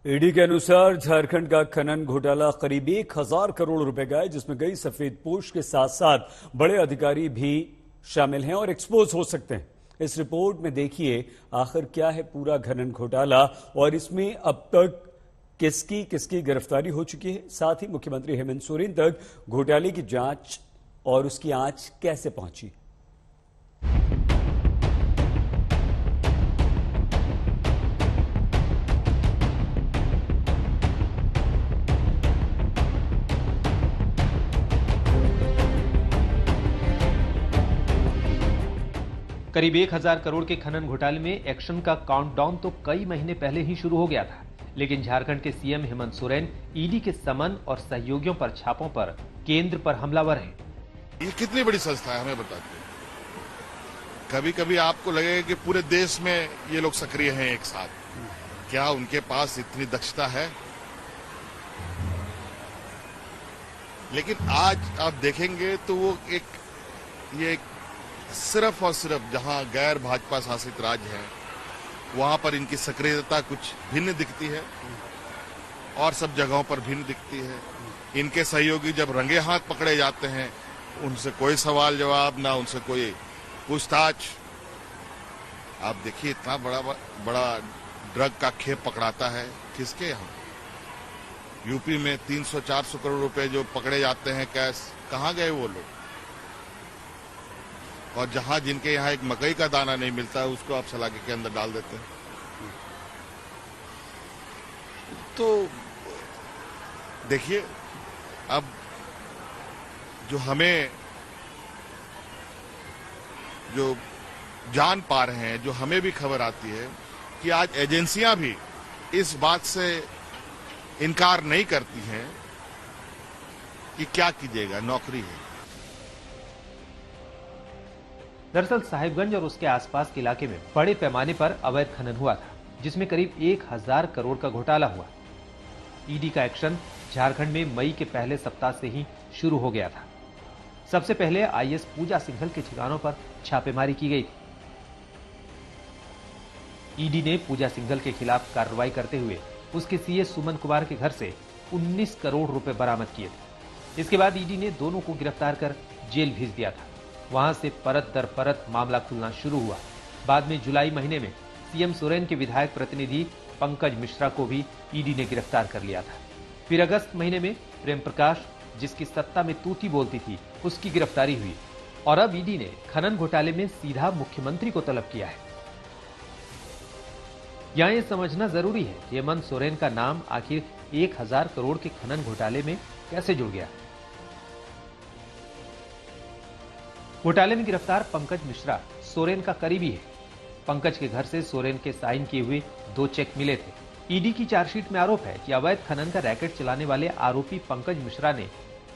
ED के अनुसार झारखंड का खनन घोटाला करीब 1,000 करोड़ रुपए का है, जिसमें कई सफेद पोश के साथ साथ बड़े अधिकारी भी शामिल हैं और एक्सपोज हो सकते हैं। इस रिपोर्ट में देखिए आखिर क्या है पूरा खनन घोटाला और इसमें अब तक किसकी किसकी गिरफ्तारी हो चुकी है। साथ ही मुख्यमंत्री हेमंत सोरेन तक घोटाले की जांच और उसकी आंच कैसे पहुंची। करीब 1,000 करोड़ के खनन घोटाले में एक्शन का काउंटडाउन तो कई महीने पहले ही शुरू हो गया था, लेकिन झारखंड के सीएम हेमंत सोरेन ईडी के समन और सहयोगियों पर छापों पर केंद्र पर हमलावर हैं। ये कितनी बड़ी संस्था है हमें बताते हैं। कभी कभी आपको लगेगा कि पूरे देश में ये लोग सक्रिय हैं एक साथ, क्या उनके पास इतनी दक्षता है? लेकिन आज आप देखेंगे तो वो ये सिर्फ और सिर्फ जहां गैर भाजपा शासित राज्य है वहां पर इनकी सक्रियता कुछ भिन्न दिखती है और सब जगहों पर भिन्न दिखती है। इनके सहयोगी जब रंगे हाथ पकड़े जाते हैं, उनसे कोई सवाल जवाब ना, उनसे कोई पूछताछ। आप देखिए इतना बड़ा ड्रग का खेप पकड़ाता है किसके यहाँ? यूपी में 300-400 करोड़ रुपए जो पकड़े जाते हैं कैश, कहाँ गए वो लोग? और जहां जिनके यहाँ एक मकई का दाना नहीं मिलता है उसको आप सलाखे के अंदर डाल देते हैं। तो देखिए अब जो हमें जो जान पा रहे हैं, जो हमें भी खबर आती है कि आज एजेंसियां भी इस बात से इनकार नहीं करती हैं कि क्या कीजिएगा, नौकरी है। दरअसल साहिबगंज और उसके आसपास के इलाके में बड़े पैमाने पर अवैध खनन हुआ था, जिसमें करीब 1,000 करोड़ का घोटाला हुआ। ईडी का एक्शन झारखंड में मई के पहले सप्ताह से ही शुरू हो गया था। सबसे पहले आईएएस पूजा सिंघल के ठिकानों पर छापेमारी की गई थी। ईडी ने पूजा सिंघल के खिलाफ कार्रवाई करते हुए उसके सीए सुमन कुमार के घर से 19 करोड़ रुपए बरामद किए थे। इसके बाद ईडी ने दोनों को गिरफ्तार कर जेल भेज दिया था। वहां से परत दर परत मामला खुलना शुरू हुआ। बाद में जुलाई महीने में सीएम सोरेन के विधायक प्रतिनिधि पंकज मिश्रा को भी ईडी ने गिरफ्तार कर लिया था। फिर अगस्त महीने में प्रेम प्रकाश, जिसकी सत्ता में तूती बोलती थी, उसकी गिरफ्तारी हुई और अब ईडी ने खनन घोटाले में सीधा मुख्यमंत्री को तलब किया है। यहां यह समझना जरूरी है कि हेमंत सोरेन का नाम आखिर 1,000 करोड़ के खनन घोटाले में कैसे जुड़ गया। घोटाले में गिरफ्तार पंकज मिश्रा सोरेन का करीबी है। पंकज के घर से सोरेन के साइन किए हुए 2 चेक मिले थे। ईडी की चार्जशीट में आरोप है कि अवैध खनन का रैकेट चलाने वाले आरोपी पंकज मिश्रा ने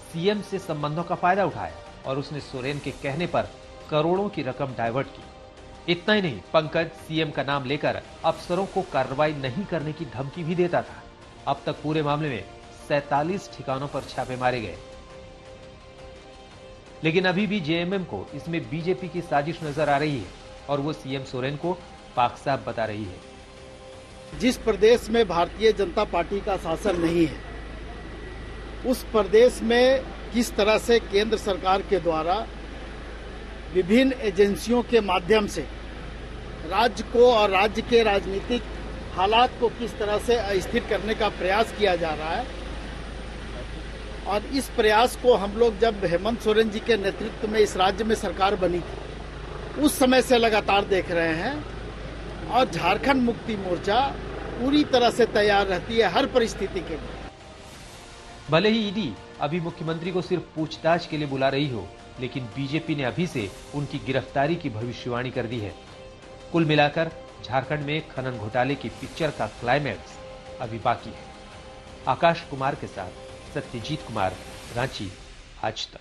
सीएम से संबंधों का फायदा उठाया और उसने सोरेन के कहने पर करोड़ों की रकम डाइवर्ट की। इतना ही नहीं, पंकज सीएम का नाम लेकर अफसरों को कार्रवाई नहीं करने की धमकी भी देता था। अब तक पूरे मामले में 47 ठिकानों पर छापे मारे गए, लेकिन अभी भी जेएमएम को इसमें बीजेपी की साजिश नजर आ रही है और वो सीएम सोरेन को पाक साहब बता रही है। जिस प्रदेश में भारतीय जनता पार्टी का शासन नहीं है, उस प्रदेश में किस तरह से केंद्र सरकार के द्वारा विभिन्न एजेंसियों के माध्यम से राज्य को और राज्य के राजनीतिक हालात को किस तरह से अस्थिर करने का प्रयास किया जा रहा है, और इस प्रयास को हम लोग जब हेमंत सोरेन जी के नेतृत्व में इस राज्य में सरकार बनी थी उस समय से लगातार देख रहे हैं। और झारखंड मुक्ति मोर्चा पूरी तरह से तैयार रहती है हर परिस्थिति के लिए। भले ही ईडी अभी मुख्यमंत्री को सिर्फ पूछताछ के लिए बुला रही हो, लेकिन बीजेपी ने अभी से उनकी गिरफ्तारी की भविष्यवाणी कर दी है। कुल मिलाकर झारखंड में खनन घोटाले की पिक्चर का क्लाइमैक्स अभी बाकी है। आकाश कुमार के साथ सत्यजीत कुमार, रांची, आज तक।